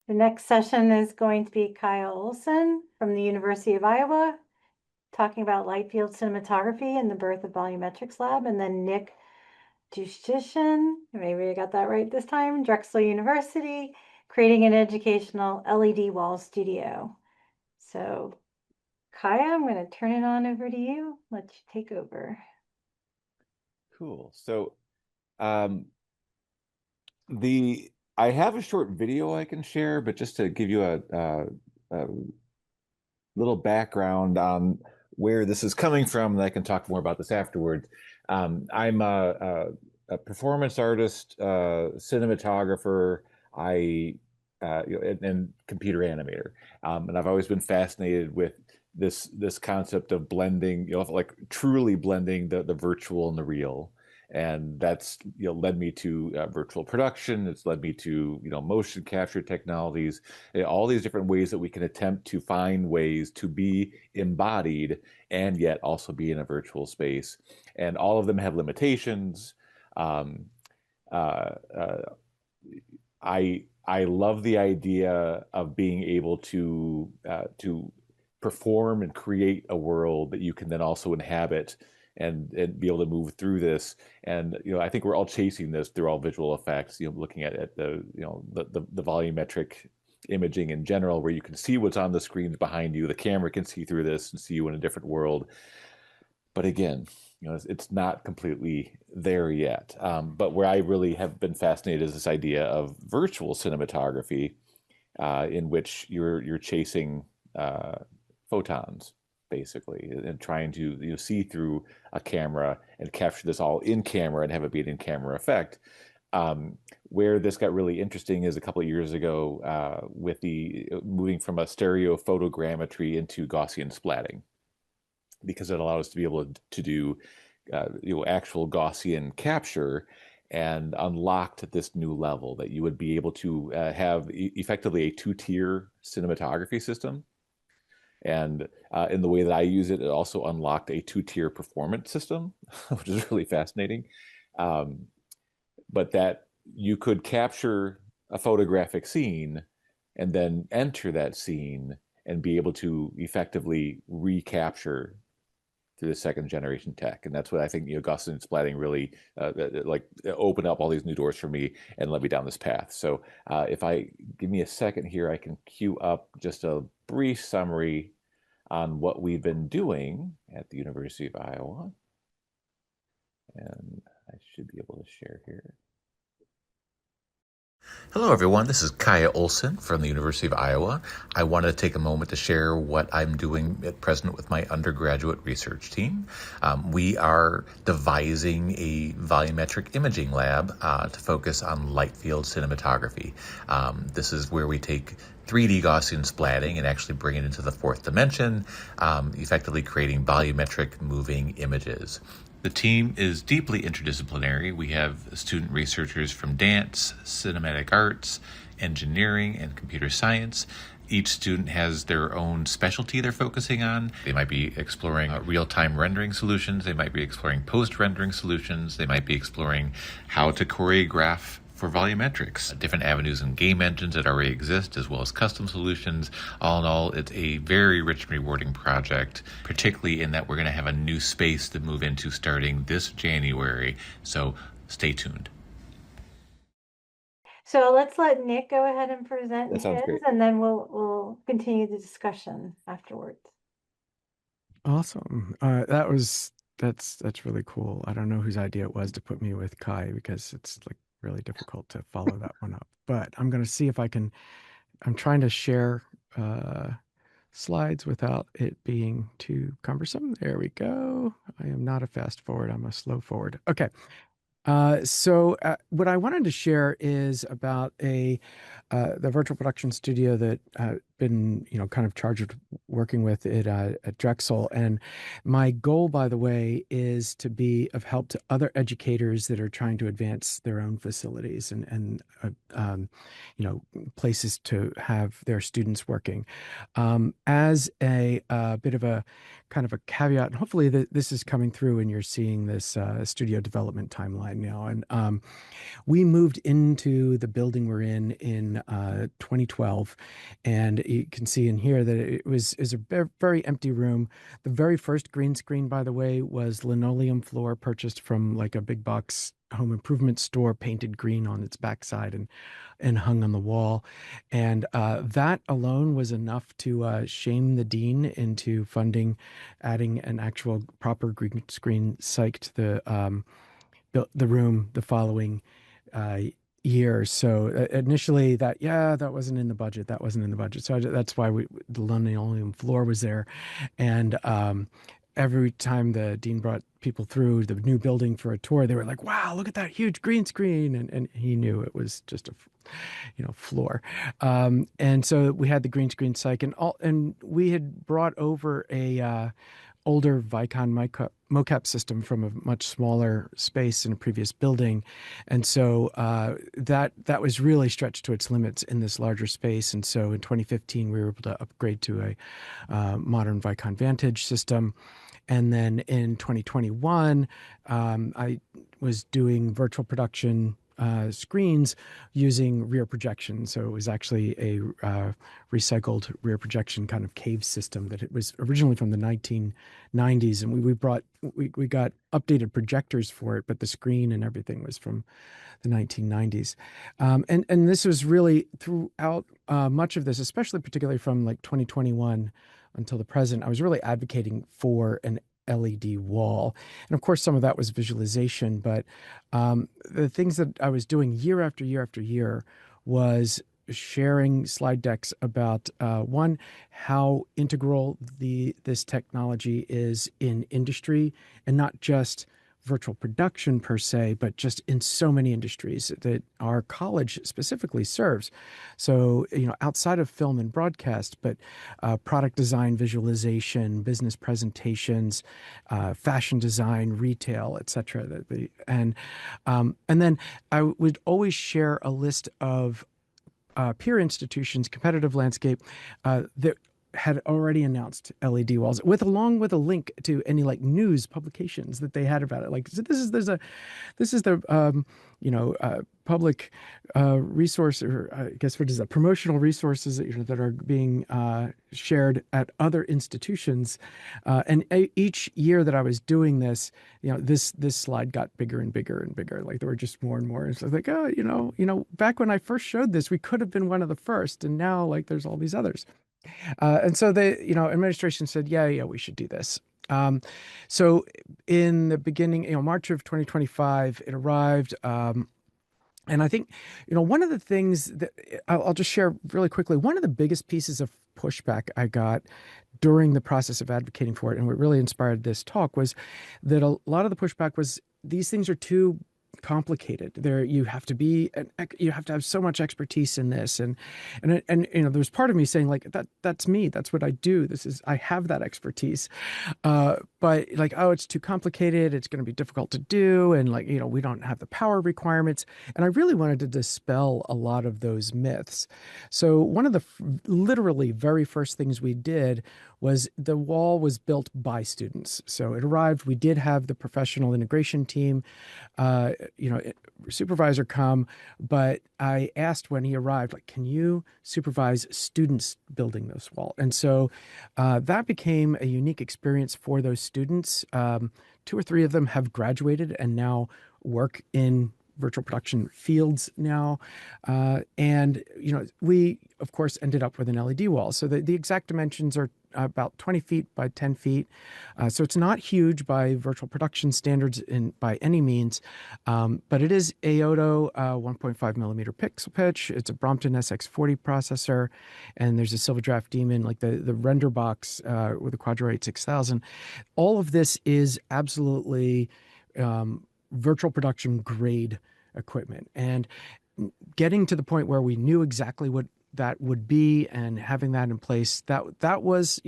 The next session is going to be Kaia Olsen from the University of Iowa, talking about light field cinematography and the birth of Volumetrics Lab, and then Nick Jushchyshyn, maybe I got that right this time, Drexel University, creating an educational LED wall studio. So Kaia, I'm going to turn it on over to you. Let you take over. Cool. So, um, I have a short video I can share, but just to give you a little background on where this is coming from, and I can talk more about this afterwards. I'm a performance artist, cinematographer. And computer animator, and I've always been fascinated with this concept of blending, like truly blending the virtual and the real. And that's led me to virtual production. It's led me to motion capture technologies, all these different ways that we can attempt to find ways to be embodied and yet also be in a virtual space. And all of them have limitations. Um, uh, uh, I love the idea of being able to perform and create a world that you can then also inhabit and be able to move through this. And I think we're all chasing this through all visual effects. Looking at the the volumetric imaging in general, where you can see what's on the screens behind you. The camera can see through this and see you in a different world. But again, it's not completely there yet. But where I really have been fascinated is this idea of virtual cinematography, in which you're chasing uh, photons basically, and trying to see through a camera and capture this all in camera and have it be an in camera effect. Where this got really interesting is a couple of years ago, with the moving from a stereo photogrammetry into Gaussian splatting, because it allowed us to be able to do actual Gaussian capture, and unlocked this new level that you would be able to have effectively a two-tier cinematography system. And in the way that I use it, it also unlocked a two-tier performance system, which is really fascinating. Um, but that you could capture a photographic scene and then enter that scene and be able to effectively recapture through the second generation tech. And that's what I think, Gaussian splatting really like opened up all these new doors for me and led me down this path. So if I give me a second here, I can queue up just a brief summary on what we've been doing at the University of Iowa. And I should be able to share here. Hello, everyone. This is Kaia Olsen from the University of Iowa. I wanted to take a moment to share what I'm doing at present with my undergraduate research team. We are devising a volumetric imaging lab to focus on light field cinematography. This is where we take 3D Gaussian splatting and actually bring it into the fourth dimension, effectively creating volumetric moving images. The team is deeply interdisciplinary. We have student researchers from dance, cinematic arts, engineering, and computer science. Each student has their own specialty they're focusing on. They might be exploring real-time rendering solutions. They might be exploring post-rendering solutions. They might be exploring how to choreograph for volumetrics, different avenues and game engines that already exist, as well as custom solutions. All in all, it's a very rich and rewarding project, particularly in that we're going to have a new space to move into starting this January. So stay tuned. So let's let Nick go ahead and present That sounds his, great. and then we'll continue the discussion afterwards. Awesome. That's really cool. I don't know whose idea it was to put me with Kai because it's like really difficult to follow that one up. But I'm gonna see if I can. I'm trying to share slides without it being too cumbersome. There we go. I am not a fast forward. I'm a slow forward. Okay. What I wanted to share is about the virtual production studio that I've been, kind of charged with working with it at Drexel. And my goal, by the way, is to be of help to other educators that are trying to advance their own facilities and places to have their students working. As a bit of a kind of a caveat, and hopefully this is coming through and you're seeing this studio development timeline now. And we moved into the building we're in 2012, and you can see in here that it is a very empty room. The very first green screen, by the way, was linoleum floor purchased from like a big box home improvement store, painted green on its backside and hung on the wall. And that alone was enough to shame the dean into funding, adding an actual proper green screen site to the room the following uh, year. So initially that wasn't in the budget. That wasn't in the budget. So that's why the linoleum floor was there. And every time the dean brought people through the new building for a tour, they were like, wow, look at that huge green screen. And he knew it was just a floor. And so we had the green screen psych, and we had brought over a older Vicon mocap system from a much smaller space in a previous building. And so that was really stretched to its limits in this larger space. And so in 2015, we were able to upgrade to a modern Vicon Vantage system. And then in 2021, I was doing virtual production screens using rear projection. So it was actually a recycled rear projection kind of cave system that it was originally from the 1990s. And we got updated projectors for it, but the screen and everything was from the 1990s. And this was really throughout much of this, especially particularly from like 2021 until the present, I was really advocating for an LED wall. And of course, some of that was visualization, but the things that I was doing year after year after year was sharing slide decks about one, how integral this technology is in industry, and not just virtual production per se, but just in so many industries that our college specifically serves. So, outside of film and broadcast, but product design, visualization, business presentations, fashion design, retail, etc. And then I would always share a list of peer institutions, competitive landscape, that had already announced LED walls along with a link to any like news publications that they had about it. Like, so this is the public resource, or I guess what is that, promotional resources that are being shared at other institutions. And each year that I was doing this, this slide got bigger and bigger and bigger. Like there were just more and more. And so I was like, back when I first showed this, we could have been one of the first, and now like there's all these others. And so the administration said, yeah, we should do this. So in the beginning, March of 2025, it arrived. And I think, one of the things that I'll just share really quickly, one of the biggest pieces of pushback I got during the process of advocating for it, and what really inspired this talk, was that a lot of the pushback was these things are too complicated. You have to have so much expertise in this, and there's part of me saying like that's me, that's what I do, I have that expertise, but like, oh, it's too complicated, it's going to be difficult to do, and like we don't have the power requirements. And I really wanted to dispel a lot of those myths. So one of the literally very first things we did was the wall was built by students. So it arrived, we did have the professional integration team supervisor come, but I asked when he arrived, like, can you supervise students building this wall? And so that became a unique experience for those students. 2 or 3 of them have graduated and now work in virtual production fields now. And we, of course, ended up with an LED wall. So the exact dimensions are about 20 feet by 10 feet. So it's not huge by virtual production standards by any means, but it is AOTO 1.5 millimeter pixel pitch. It's a Brompton SX40 processor, and there's a SilverDraft Demon, like the render box with a Quadro 8000. All of this is absolutely virtual production grade equipment, and getting to the point where we knew exactly what that would be and having that in place, that was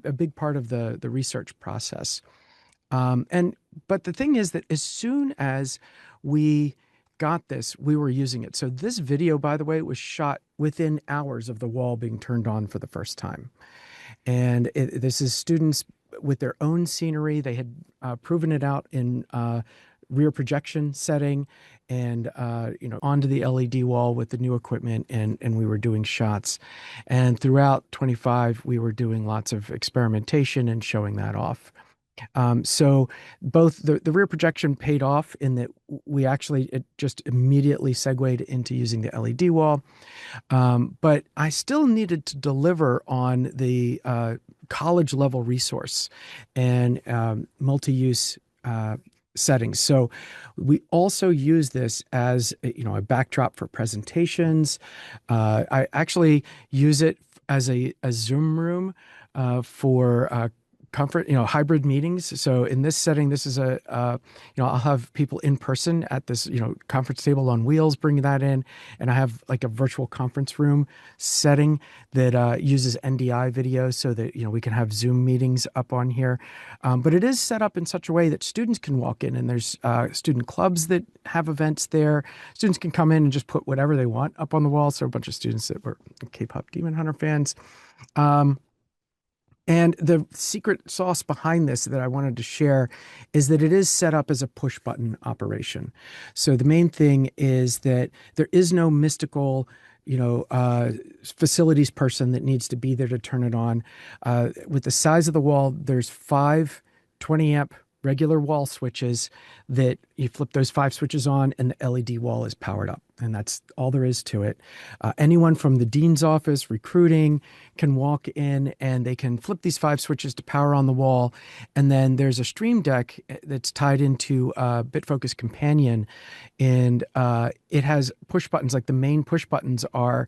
a big part of the research process. But the thing is that as soon as we got this, we were using it. So this video, by the way, was shot within hours of the wall being turned on for the first time. And this is students with their own scenery. They had proven it out in rear projection setting and onto the LED wall with the new equipment, and we were doing shots. And throughout 25 we were doing lots of experimentation and showing that off. So both the rear projection paid off in that we actually, it just immediately segued into using the LED wall. But I still needed to deliver on the college level resource and multi-use settings. So we also use this as a backdrop for presentations. I actually use it as a Zoom room for hybrid meetings. So in this setting, this is I'll have people in person at this, conference table on wheels, bring that in. And I have like a virtual conference room setting that uses NDI video so that, we can have Zoom meetings up on here. But it is set up in such a way that students can walk in, and there's student clubs that have events there. Students can come in and just put whatever they want up on the wall. So a bunch of students that were K-pop Demon Hunter fans. And the secret sauce behind this that I wanted to share is that it is set up as a push button operation. So the main thing is that there is no mystical, facilities person that needs to be there to turn it on. With the size of the wall, there's 5 20-amp regular wall switches that you flip those 5 switches on and the LED wall is powered up. And that's all there is to it. Anyone from the dean's office, recruiting, can walk in and they can flip these 5 switches to power on the wall. And then there's a stream deck that's tied into BitFocus Companion. And it has push buttons. Like the main push buttons are,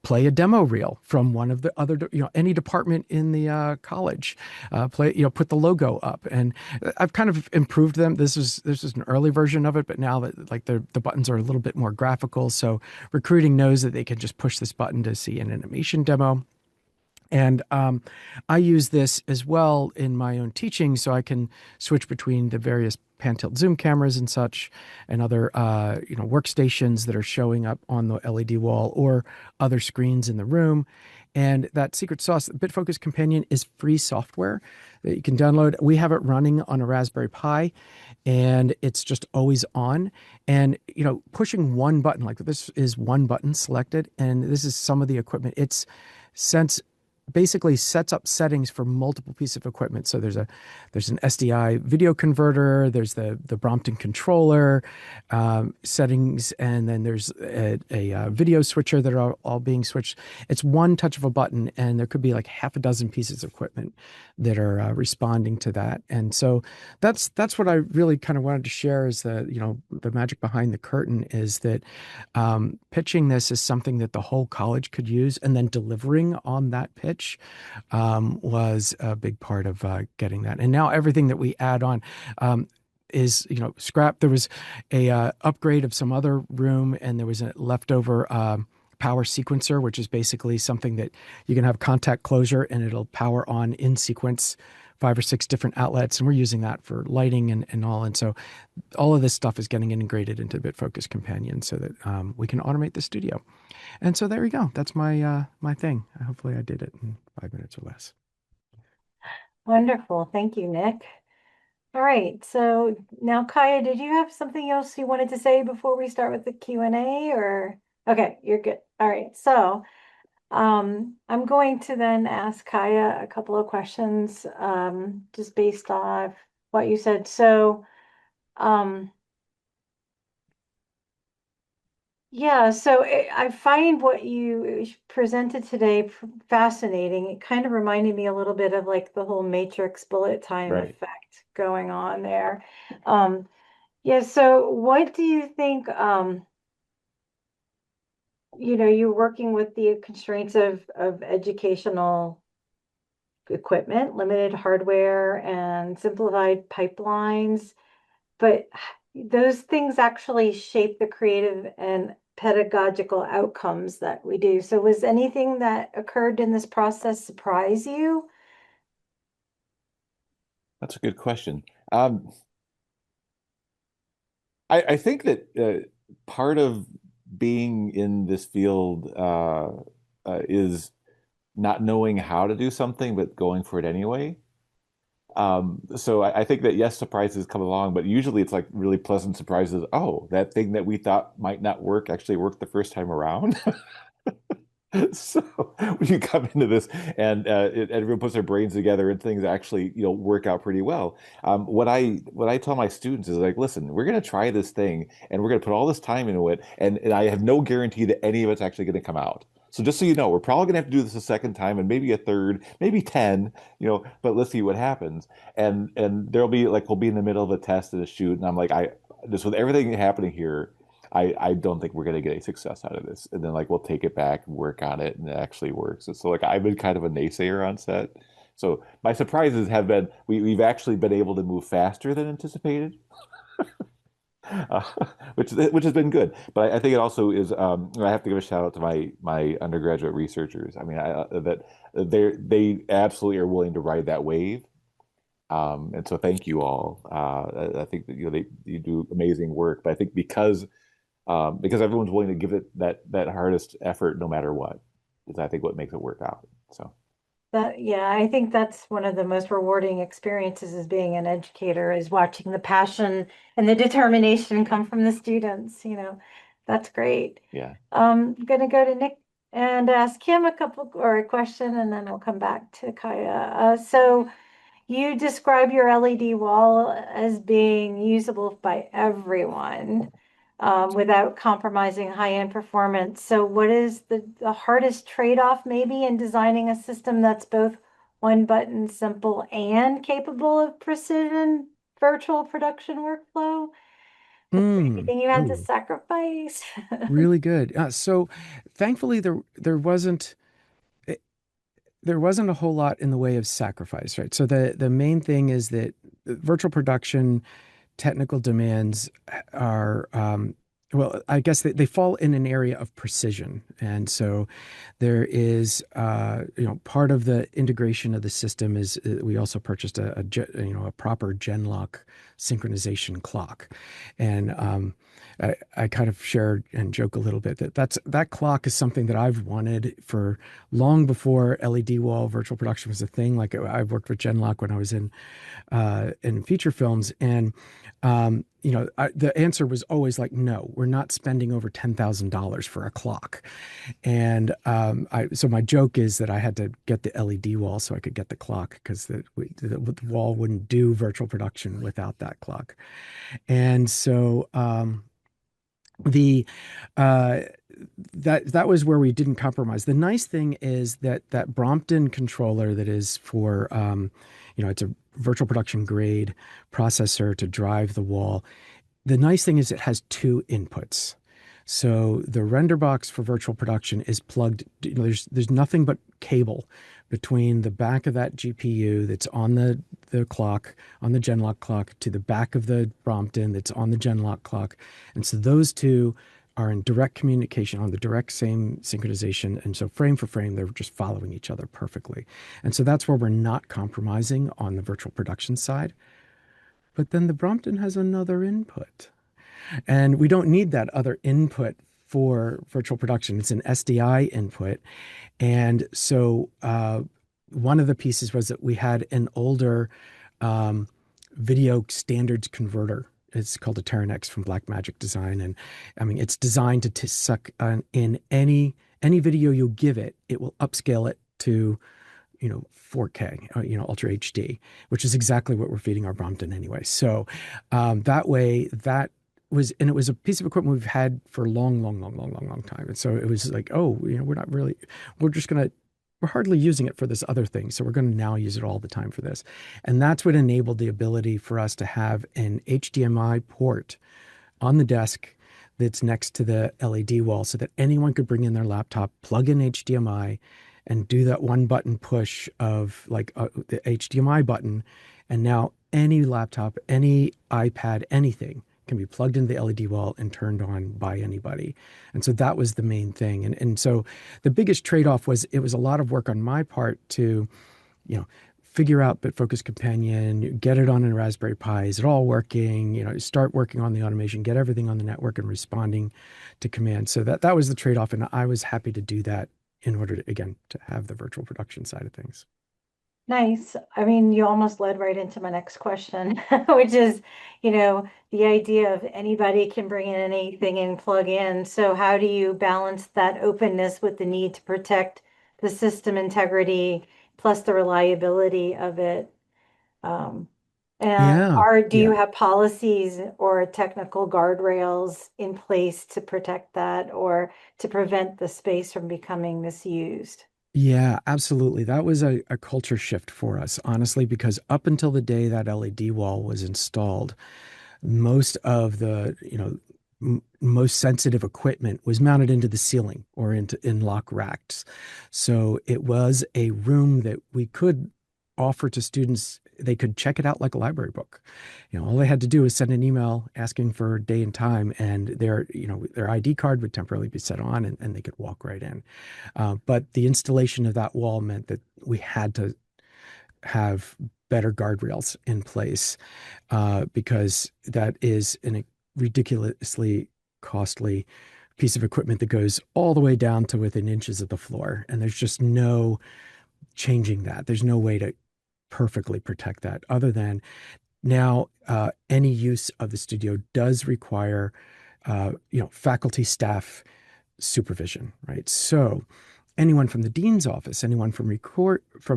play a demo reel from one of the other, any department in the college. Put the logo up. And I've kind of improved them. This is an early version of it, but now that like the buttons are a little bit more graphical, so recruiting knows that they can just push this button to see an animation demo. And I use this as well in my own teaching, so I can switch between the various pan-tilt zoom cameras and such, and other workstations that are showing up on the LED wall or other screens in the room. And that secret sauce, BitFocus Companion, is free software that you can download. We have it running on a Raspberry Pi, and it's just always on. And, pushing one button, like this is one button selected, and this is some of the equipment. It's basically sets up settings for multiple pieces of equipment. So there's an SDI video converter, there's the Brompton controller settings, and then there's a video switcher that are all being switched. It's one touch of a button, and there could be like half a dozen pieces of equipment that are responding to that. And so that's what I really kind of wanted to share is the magic behind the curtain is that pitching this is something that the whole college could use, and then delivering on that pitch was a big part of getting that. And now everything that we add on is scrap. There was a upgrade of some other room, and there was a leftover power sequencer, which is basically something that you can have contact closure and it'll power on in sequence 5 or 6 different outlets, and we're using that for lighting and all. And so all of this stuff is getting integrated into BitFocus Companion so that we can automate the studio. And so there you go. That's my my thing. Hopefully I did it in 5 minutes or less. Wonderful. Thank you, Nick. All right. So now, Kaia, did you have something else you wanted to say before we start with the Q&A, or? Okay, you're good. All right. So I'm going to then ask Kaia a couple of questions just based off what you said. So yeah, so I find what you presented today fascinating. It kind of reminded me a little bit of like the whole matrix bullet time Right. effect going on there. Yeah, so what do you think, you're working with the constraints of educational equipment, limited hardware, and simplified pipelines, but those things actually shape the creative and pedagogical outcomes that we do. So was anything that occurred in this process surprise you? That's a good question. I think that part of being in this field is not knowing how to do something, but going for it anyway. So I think that yes, surprises come along, but usually it's like really pleasant surprises. Oh, that thing that we thought might not work actually worked the first time around. So when you come into this and everyone puts their brains together and things actually, work out pretty well. What I tell my students is like, listen, we're going to try this thing and we're going to put all this time into it, and I have no guarantee that any of it's actually going to come out. So just so you know, we're probably going to have to do this a second time and maybe a third, maybe 10, but let's see what happens. And there'll be like we'll be in the middle of a test and a shoot, and I'm like, I just with everything happening here. I don't think we're going to get any success out of this. And then like we'll take it back and work on it and it actually works. And so like I've been kind of a naysayer on set. So my surprises have been we've actually been able to move faster than anticipated, uh, which has been good. But I think it also is I have to give a shout out to my undergraduate researchers. I mean that they absolutely are willing to ride that wave. And so thank you all. I think that you do amazing work. But I think because everyone's willing to give it that hardest effort no matter what is I think what makes it work out. So Yeah, I think that's one of the most rewarding experiences as being an educator is watching the passion and the determination come from the students, That's great. yeah. I'm gonna go to Nick and ask him a question, and then we'll come back to Kaia. So you describe your LED wall as being usable by everyone, without compromising high-end performance. So what is the hardest trade-off maybe in designing a system that's both one button simple and capable of precision virtual production workflow? Is there anything you had to Ooh, sacrifice? really good. So thankfully there wasn't a whole lot in the way of sacrifice, right? So the main thing is that virtual production technical demands are well, I guess they fall in an area of precision. And so there is part of the integration of the system is we also purchased a proper Genlock synchronization clock. And I kind of share and joke a little bit that clock is something that I've wanted for long before LED wall virtual production was a thing. Like I've worked with Genlock when I was in feature films, and the answer was always like, no, we're not spending over $10,000 for a clock. And so my joke is that I had to get the LED wall so I could get the clock because the wall wouldn't do virtual production without that clock. And so the uh, that was where we didn't compromise. The nice thing is that Brompton controller that is for it's a virtual production grade processor to drive the wall. The nice thing is it has two inputs. So the render box for virtual production is plugged. There's nothing but cable between the back of that GPU that's on the clock, on the Genlock clock, to the back of the Brompton that's on the Genlock clock. And so those two are in direct communication on the direct same synchronization. And so frame for frame, they're just following each other perfectly. And so that's where we're not compromising on the virtual production side. But then the Brompton has another input. And we don't need that other input for virtual production. It's an SDI input. And so one of the pieces was that we had an older video standards converter. It's called a Terranex from Blackmagic Design. And I mean, it's designed to suck in any video you give it, it will upscale it to 4K, Ultra HD, which is exactly what we're feeding our Brompton anyway. So that way, it was a piece of equipment we've had for a long time. And so it was like, oh, we're hardly using it for this other thing. So we're going to now use it all the time for this. And that's what enabled the ability for us to have an HDMI port on the desk that's next to the LED wall so that anyone could bring in their laptop, plug in HDMI, and do that one button push of like the HDMI button. And now any laptop, any iPad, anything can be plugged into the LED wall and turned on by anybody. And so that was the main thing. And so the biggest trade-off was it was a lot of work on my part to, figure out BitFocus Companion, get it on a Raspberry Pi. Is it all working? Start working on the automation, get everything on the network and responding to commands. So that was the trade-off. And I was happy to do that in order to have the virtual production side of things. Nice. I mean, you almost led right into my next question, which is, the idea of anybody can bring in anything and plug in. So how do you balance that openness with the need to protect the system integrity plus the reliability of it? Um, and Yeah, do yeah. you have policies or technical guardrails in place to protect that or to prevent the space from becoming misused? Yeah, absolutely. That was a culture shift for us, honestly, because up until the day that LED wall was installed, most of the, most sensitive equipment was mounted into the ceiling or in lock racks. So it was a room that we could offer to students. They could check it out like a library book. All they had to do is send an email asking for day and time, and their ID card would temporarily be set on, and they could walk right in. But the installation of that wall meant that we had to have better guardrails in place, because that is a ridiculously costly piece of equipment that goes all the way down to within inches of the floor. And there's just no changing that. There's no way to perfectly protect that other than now, any use of the studio does require, faculty, staff supervision, right? So anyone from the dean's office, anyone from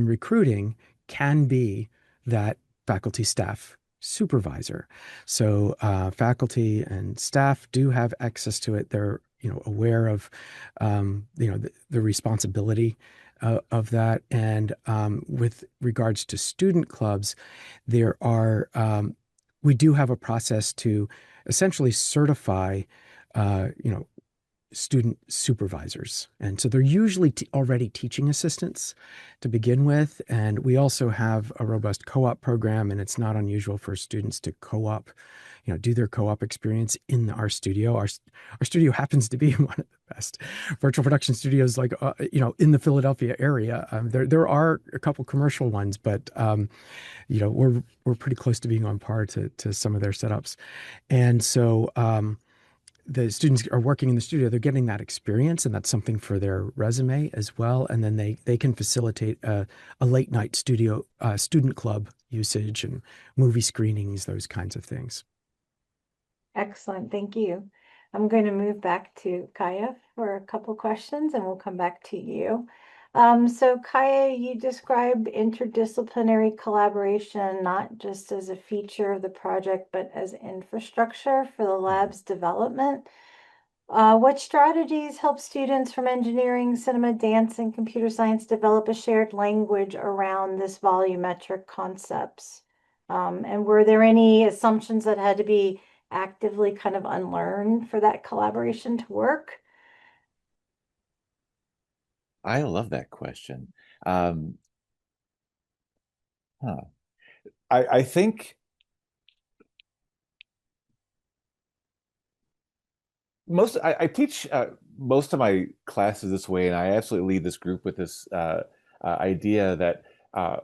recruiting can be that faculty staff supervisor. So faculty and staff do have access to it. They're aware of the responsibility of that. And with regards to student clubs, there are we do have a process to essentially certify you know student supervisors. And so they're usually already teaching assistants to begin with. And we also have a robust co-op program, and it's not unusual for students to co-op, do their co-op experience in our studio. Our studio happens to be one of the best virtual production studios, like, in the Philadelphia area. There are a couple commercial ones, but, we're pretty close to being on par to some of their setups. And so, the students are working in the studio, they're getting that experience, and that's something for their resume as well. And then they can facilitate a late night studio student club usage and movie screenings, those kinds of things. Excellent, thank you. I'm going to move back to Kaia for a couple questions and we'll come back to you. So Kaia, you described interdisciplinary collaboration not just as a feature of the project, but as infrastructure for the lab's development. What strategies help students from engineering, cinema, dance, and computer science develop a shared language around this volumetric concepts? And were there any assumptions that had to be actively kind of unlearned for that collaboration to work? I love that question. Um, huh. I think I teach most of my classes this way, and I absolutely lead this group with this idea that uh,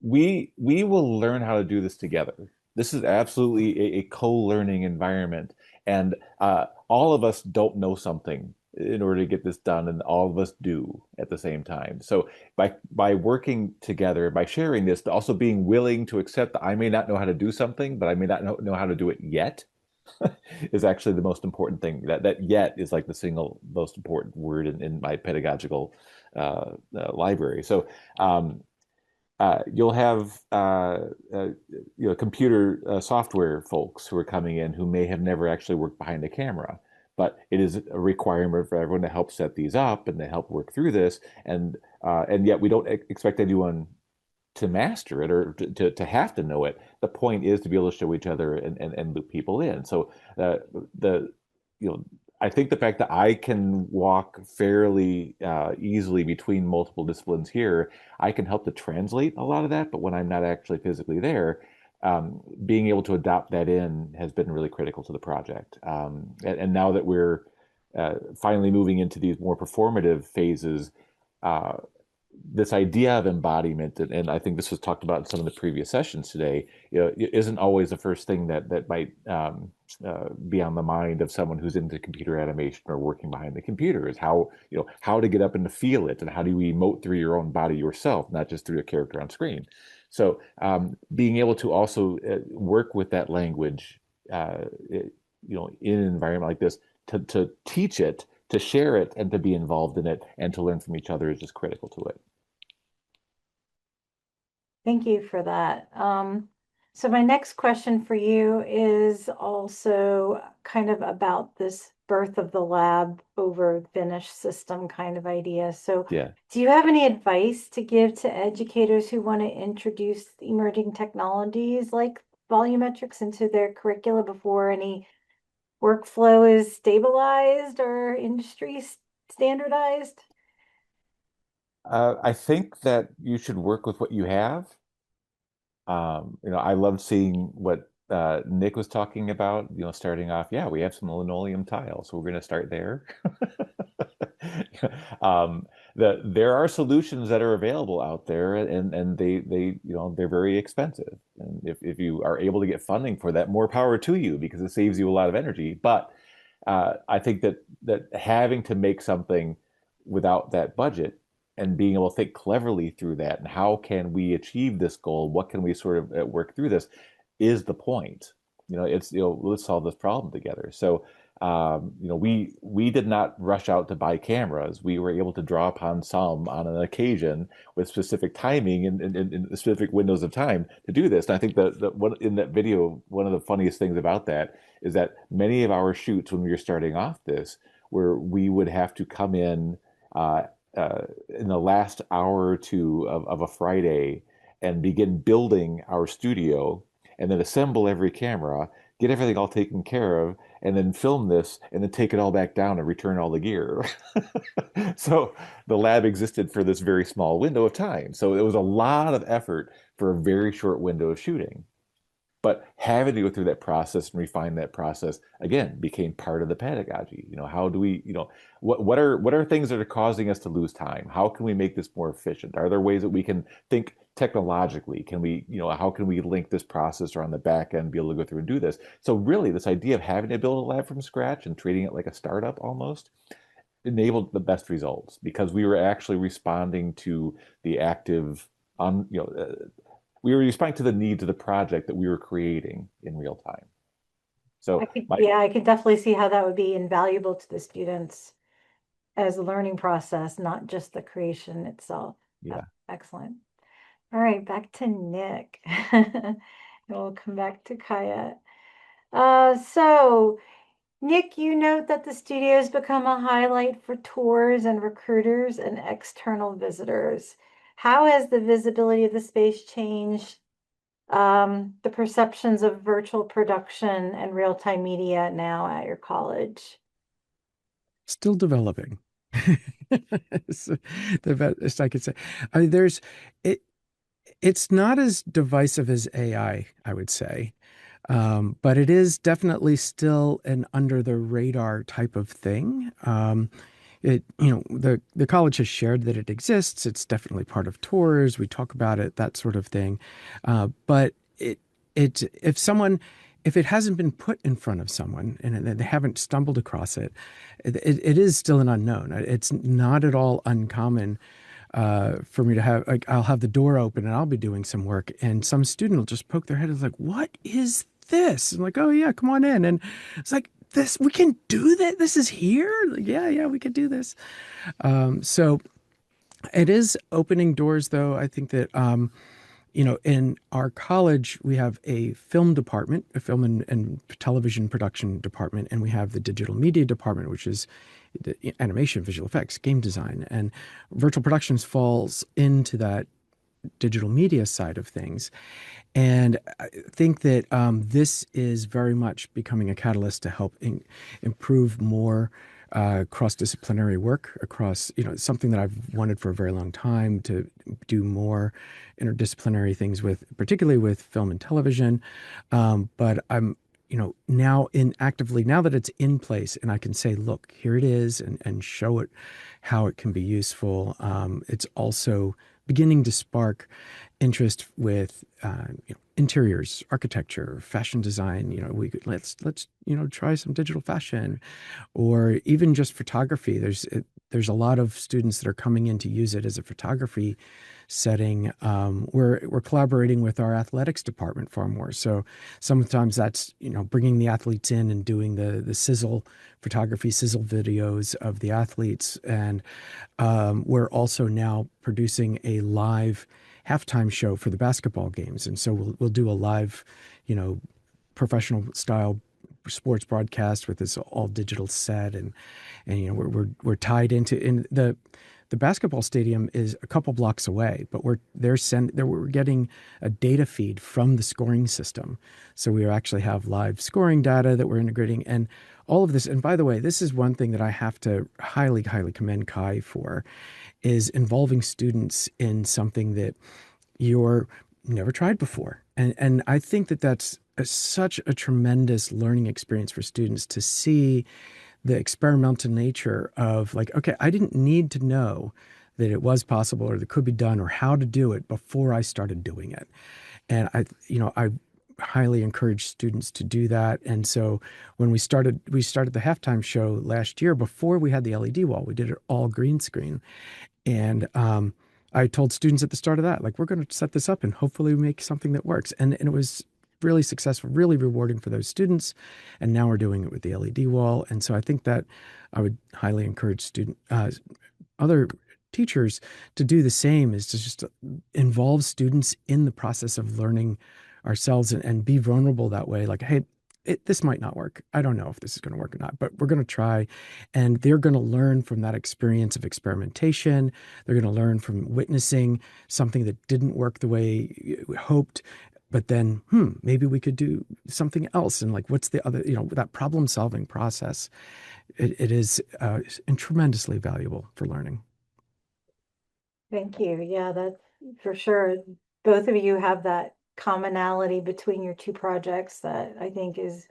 we will learn how to do this together. This is absolutely a co-learning environment, and all of us don't know something in order to get this done, and all of us do at the same time. So by working together, by sharing this, but also being willing to accept that I may not know how to do something, but I may not know how to do it yet, is actually the most important thing. That yet is like the single most important word in my pedagogical library. So. You'll have computer software folks who are coming in who may have never actually worked behind a camera, but it is a requirement for everyone to help set these up and to help work through this, and yet we don't expect anyone to master it or to have to know it. The point is to be able to show each other and loop people in. So the you know I think the fact that I can walk fairly easily between multiple disciplines here, I can help to translate a lot of that. But when I'm not actually physically there, being able to adopt that in has been really critical to the project. And now that we're finally moving into these more performative phases, uh, this idea of embodiment, and I think this was talked about in some of the previous sessions today, it isn't always the first thing that might be on the mind of someone who's into computer animation or working behind the computer. Is how, how to get up and to feel it, and how do you emote through your own body yourself, not just through a character on screen. So being able to also work with that language, in an environment like this, to teach it, to share it, and to be involved in it, and to learn from each other is just critical to it. Thank you for that. So my next question for you is also kind of about this birth of the lab over finished system kind of idea. So Yeah. do you have any advice to give to educators who want to introduce emerging technologies like volumetrics into their curricula before any workflow is stabilized or industry standardized? I think that you should work with what you have. I loved seeing what Nick was talking about, starting off, yeah, we have some linoleum tiles, so we're going to start there. um, there are solutions that are available out there, and they're very expensive. And if you are able to get funding for that, more power to you, because it saves you a lot of energy. But I think that having to make something without that budget and being able to think cleverly through that, and how can we achieve this goal? What can we sort of work through this is the point. It's, let's solve this problem together. So, we did not rush out to buy cameras. We were able to draw upon some on an occasion with specific timing and specific windows of time to do this. And I think that one in that video, one of the funniest things about that is that many of our shoots when we were starting off this, where we would have to come uh, in the last hour or two of a Friday and begin building our studio, and then assemble every camera, get everything all taken care of, and then film this, and then take it all back down and return all the gear. So the lab existed for this very small window of time. So it was a lot of effort for a very short window of shooting. But having to go through that process and refine that process again became part of the pedagogy. How do we, what are things that are causing us to lose time? How can we make this more efficient? Are there ways that we can think technologically? Can we, how can we link this process or on the back end be able to go through and do this? So really, this idea of having to build a lab from scratch and treating it like a startup almost enabled the best results, because we were actually responding to the active on, we were responding to the needs of the project that we were creating in real time. So I could definitely see how that would be invaluable to the students as a learning process, not just the creation itself. yeah. Excellent. All right, back to Nick. And we'll come back to Kaia. So Nick, you note that the studio has become a highlight for tours and recruiters and external visitors. How has the visibility of the space changed the perceptions of virtual production and real-time media now at your college? Still developing. It's the best I could say. I mean, it's not as divisive as AI, I would say. But it is definitely still an under the radar type of thing. The college has shared that it exists. It's definitely part of tours. We talk about it, that sort of thing. But if it hasn't been put in front of someone and they haven't stumbled across it, it is still an unknown. It's not at all uncommon for me to have, like, I'll have the door open and I'll be doing some work, and some student will just poke their head and is like, "What is this?" I'm like, "Oh yeah, come on in." And it's like, "This, we can do that. This is here." Like, yeah, we could do this. So it is opening doors, though. I think that in our college, we have a film department, a film and television production department, and we have the digital media department, which is the animation, visual effects, game design, and virtual productions falls into that digital media side of things. And I think that this is very much becoming a catalyst to help improve more cross-disciplinary work across, something that I've wanted for a very long time, to do more interdisciplinary things with, particularly with film and television. But I'm, now now that it's in place and I can say, look, here it is, and show it how it can be useful. It's also beginning to spark interest with interiors, architecture, fashion design. We could let's try some digital fashion, or even just photography. There's a lot of students that are coming in to use it as a photography setting. We're collaborating with our athletics department far more. So sometimes that's bringing the athletes in and doing the sizzle photography, sizzle videos of the athletes, and we're also now producing a live halftime show for the basketball games, and so we'll do a live, professional style sports broadcast with this all digital set, and we're tied into in the basketball stadium is a couple blocks away, but we're getting a data feed from the scoring system, so we actually have live scoring data that we're integrating, and all of this. And by the way, this is one thing that I have to highly commend Kai for, is involving students in something that you're never tried before. And I think that that's such a tremendous learning experience for students to see the experimental nature of, like, okay, I didn't need to know that it was possible or that it could be done or how to do it before I started doing it. And I highly encourage students to do that. And so when we started the halftime show last year, before we had the LED wall, we did it all green screen. And I told students at the start of that, like, we're going to set this up and hopefully make something that works. And it was really successful, really rewarding for those students. And now we're doing it with the LED wall. And so I think that I would highly encourage other teachers to do the same, is to just involve students in the process of learning ourselves, and be vulnerable that way. Like, hey, this might not work. I don't know if this is going to work or not, but we're going to try. And they're going to learn from that experience of experimentation. They're going to learn from witnessing something that didn't work the way we hoped, but then, maybe we could do something else. And like, what's the other, that problem solving process, it is tremendously valuable for learning. Thank you. Yeah, that's for sure. Both of you have that commonality between your two projects that I think is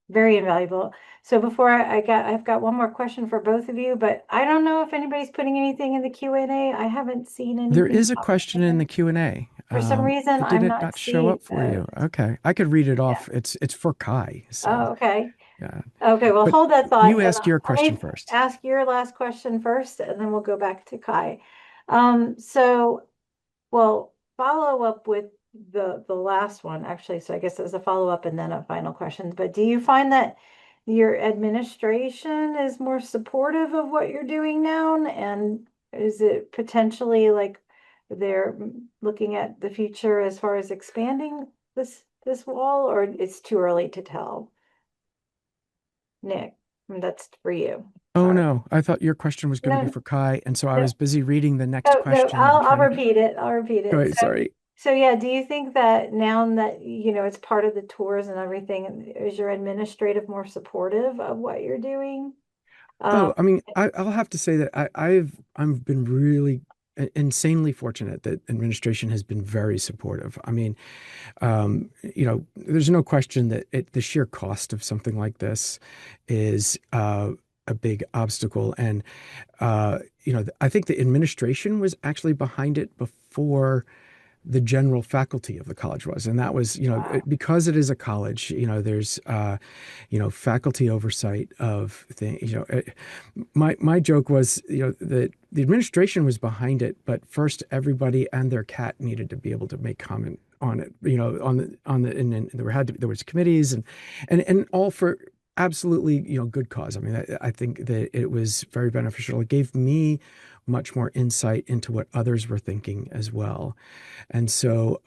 very invaluable. So before I've got one more question for both of you, but I don't know if anybody's putting anything in the Q&A. I haven't seen anything. There is a question in the Q&A. For some reason, did I'm it not show seeing up for you? it. Okay, I could read it off. It's for Kai. So Oh, okay. yeah. Okay, well, But hold that thought. you and ask your let me question first. Ask your last question first, and then we'll go back to Kai. Well, follow up with the last one, actually. So I guess as a follow-up and then a final question. But do you find that your administration is more supportive of what you're doing now? And is it potentially like they're looking at the future as far as expanding this wall, or it's too early to tell? Nick, that's for you. Oh, Sorry. no, I thought your question was going to be No, for Kai, and so I no. was busy reading the next Oh, no, question. I'll repeat it. I'll repeat Go it. ahead, sorry. So yeah, do you think that now that it's part of the tours and everything, is your administrative more supportive of what you're doing? Oh, I mean, I'll have to say that I've been really insanely fortunate that administration has been very supportive. I mean, there's no question that the sheer cost of something like this is a big obstacle. And, I think the administration was actually behind it before the general faculty of the college was. And that was, Wow. because it is a college, there's, faculty oversight of things. My joke was, that the administration was behind it, but first everybody and their cat needed to be able to make comment on it, and there was committees and all for absolutely, good cause. I mean, I think that it was very beneficial. It gave me much more insight into what others were thinking as well. And so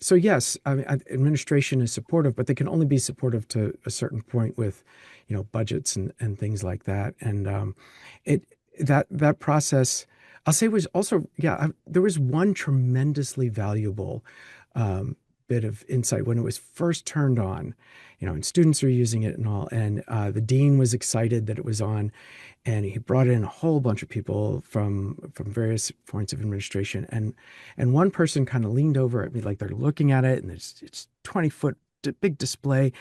yes, I mean, administration is supportive, but they can only be supportive to a certain point with, budgets and things like that. And that process, I'll say, was also, there was one tremendously valuable bit of insight when it was first turned on, and students were using it and all, and the dean was excited that it was on, and he brought in a whole bunch of people from various points of administration, and one person kind of leaned over at me, like they're looking at it, and it's 20-foot big display,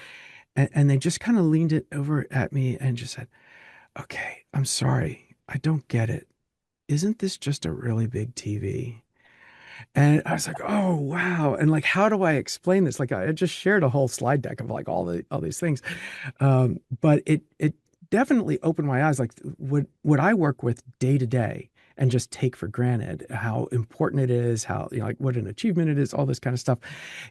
and they just kind of leaned it over at me and just said, "Okay, I'm sorry, I don't get it. Isn't this just a really big TV?" And I was like, "Oh, wow." And like, how do I explain this? Like, I just shared a whole slide deck of like all these things. But it definitely opened my eyes. Like, would I work with day to day and just take for granted how important it is, how, like what an achievement it is, all this kind of stuff.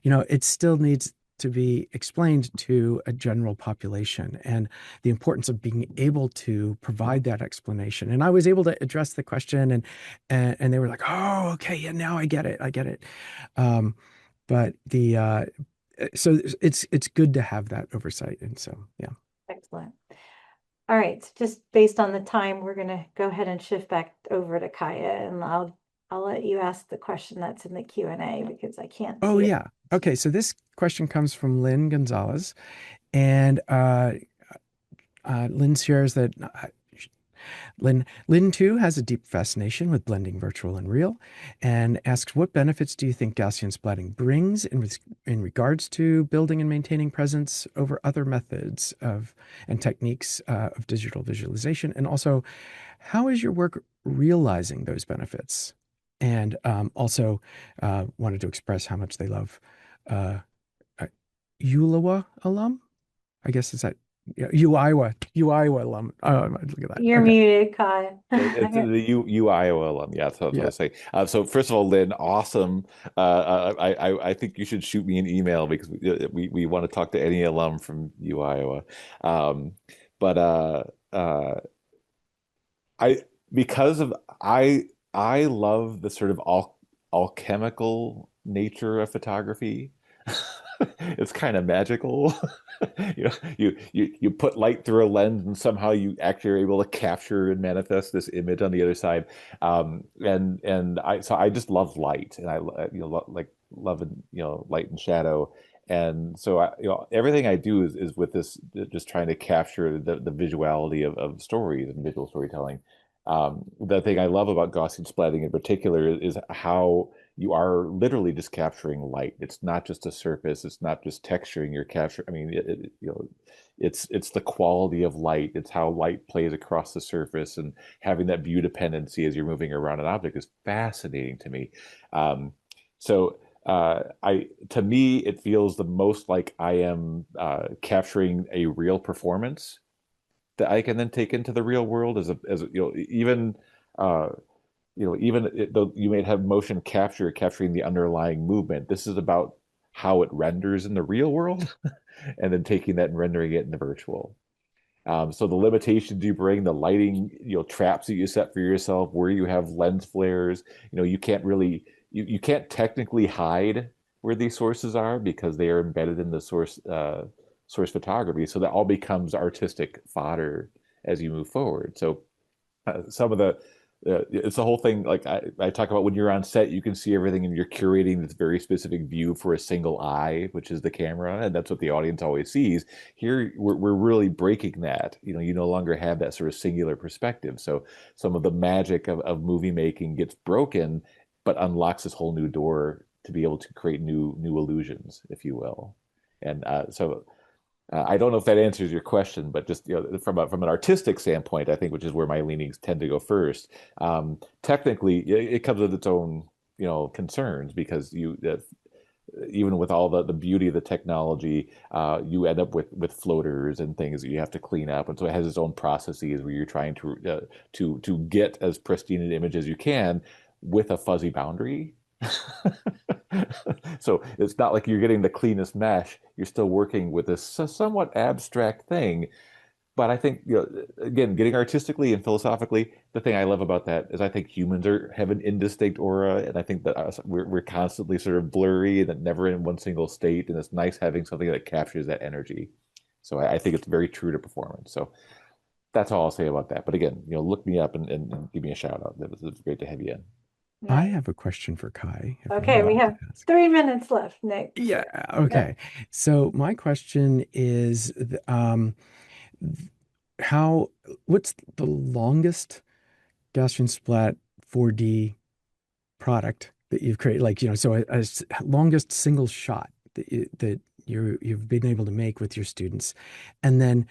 It still needs to be explained to a general population, and the importance of being able to provide that explanation. And I was able to address the question, and they were like, "Oh, okay, yeah, now I get it. I get it." Um, but the so it's good to have that oversight, and so yeah. Excellent. All right, so just based on the time, we're gonna go ahead and shift back over to Kaia, and I'll let you ask the question that's in the Q&A because I can't Oh see it. yeah. Okay, so this question comes from Lynn Gonzalez, and Lynn shares that Lynn too has a deep fascination with blending virtual and real, and asks, what benefits do you think Gaussian splatting brings in regards to building and maintaining presence over other methods of and techniques of digital visualization? And also, how is your work realizing those benefits? And also wanted to express how much they love uh, ULIWA alum. I guess is that, yeah, UIWA alum. Oh, look at that. You're Okay. muted, Kaia. It's the U Iowa alum. Yeah, that's what I was Yeah. going to say. So first of all, Lynn, awesome. I think you should shoot me an email because we want to talk to any alum from U Iowa. Um, but I because of I love the sort of alchemical nature of photography. It's kind of magical. You put light through a lens and somehow you actually are able to capture and manifest this image on the other side. And I just love light, and I like loving light and shadow. And so everything I do is with this, just trying to capture the visuality of stories and visual storytelling. The thing I love about Gaussian splatting in particular is how you are literally just capturing light. It's not just a surface. It's not just texturing. You're capturing. I mean, it's the quality of light. It's how light plays across the surface, and having that view dependency as you're moving around an object is fascinating to me. So to me, it feels the most like I am capturing a real performance that I can then take into the real world as even uh, though you may have motion capture capturing the underlying movement. This is about how it renders in the real world, and then taking that and rendering it in the virtual. So the limitations you bring, the lighting, traps that you set for yourself, where you have lens flares, you can't really, you can't technically hide where these sources are because they are embedded in the source photography. So that all becomes artistic fodder as you move forward. So some of the it's the whole thing. Like I talk about, when you're on set, you can see everything and you're curating this very specific view for a single eye, which is the camera, and that's what the audience always sees. Here we're really breaking that. You no longer have that sort of singular perspective, so some of the magic of movie making gets broken, but unlocks this whole new door to be able to create new illusions, if you will. And I don't know if that answers your question, but just from an artistic standpoint, I think, which is where my leanings tend to go first. Technically, it comes with its own concerns, because even with all the beauty of the technology, you end up with floaters and things that you have to clean up, and so it has its own processes where you're trying to get as pristine an image as you can with a fuzzy boundary. So it's not like you're getting the cleanest mesh. You're still working with this somewhat abstract thing. But I think, again, getting artistically and philosophically, the thing I love about that is I think humans have an indistinct aura, and I think that we're constantly sort of blurry and never in one single state, and it's nice having something that captures that energy. So I think it's very true to performance. So that's all I'll say about that. But again, look me up and give me a shout out. It was great to have you in. I Nice. have a question for Kai, if I'm Okay, we allowed to have ask. 3 minutes left, Nick. Yeah, Yeah. okay. So my question is, how, what's the longest Gaussian splat 4D longest single shot that you've been able to make with your students. And then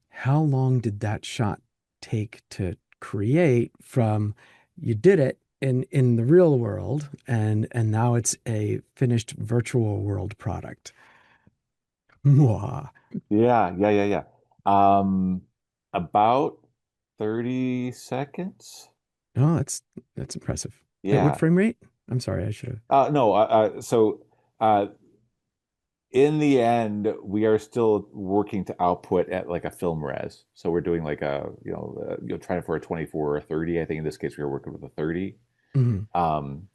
how long did that shot take to create from you did it in the real world and now it's a finished virtual world product? Mwah. Yeah. Um, about 30 seconds. Oh, that's impressive. At what Yeah. frame rate? I'm sorry, I should have. No, so uh, in the end, we are still working to output at like a film res. So we're doing like trying for a 24 or 30. I think in this case we were working with a 30. Mhm. Um,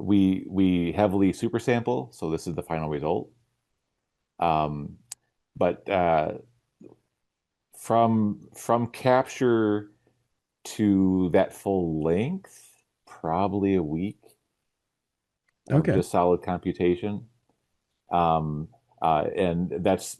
we heavily super sample, so this is the final result. Um, but from capture to that full length, probably a week of Okay. just solid computation. Um, and that's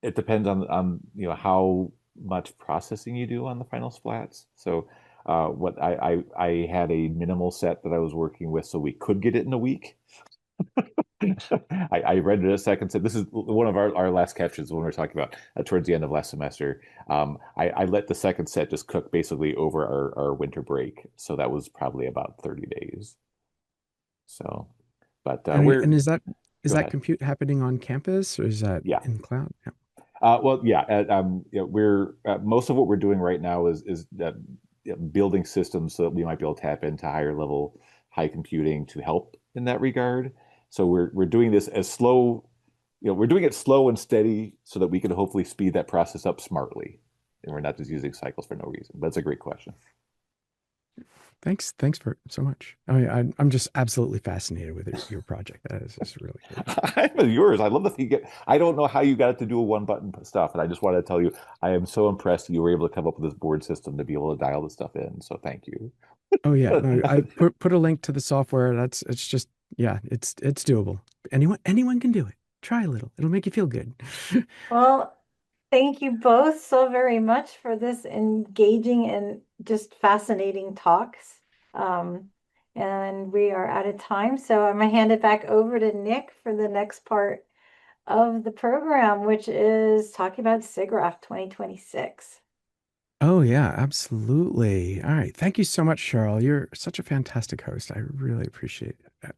it depends on how much processing you do on the final splats. So what I had a minimal set that I was working with, so we could get it in a week. I read it a second set. This is one of our last captions when we were talking about towards the end of last semester. I let the second set just cook basically over our winter break. So that was probably about 30 days. So, but And is go that ahead. compute happening on campus or is that Yeah. in the cloud? Yeah. Well, yeah, we're most of what we're doing right now is building systems so that we might be able to tap into higher level high computing to help in that regard. So we're doing this as slow, we're doing it slow and steady so that we can hopefully speed that process up smartly, and we're not just using cycles for no reason. That's a great question. Thanks for so much. I mean, I'm just absolutely fascinated with your project. That is just really cool. I'm yours. I love the you get. I don't know how you got to do a one button stuff, and I just wanted to tell you, I am so impressed you were able to come up with this board system to be able to dial this stuff in. So thank you. Oh yeah, no, I put a link to the software. It's just yeah, it's doable. Anyone can do it. Try a little. It'll make you feel good. Well, thank you both so very much for this engaging and just fascinating talks. And we are out of time, so I'm gonna hand it back over to Nick for the next part of the program, which is talking about SIGGRAPH 2026. Oh yeah, absolutely. All right. Thank you so much, Cheryl. You're such a fantastic host. I really appreciate it.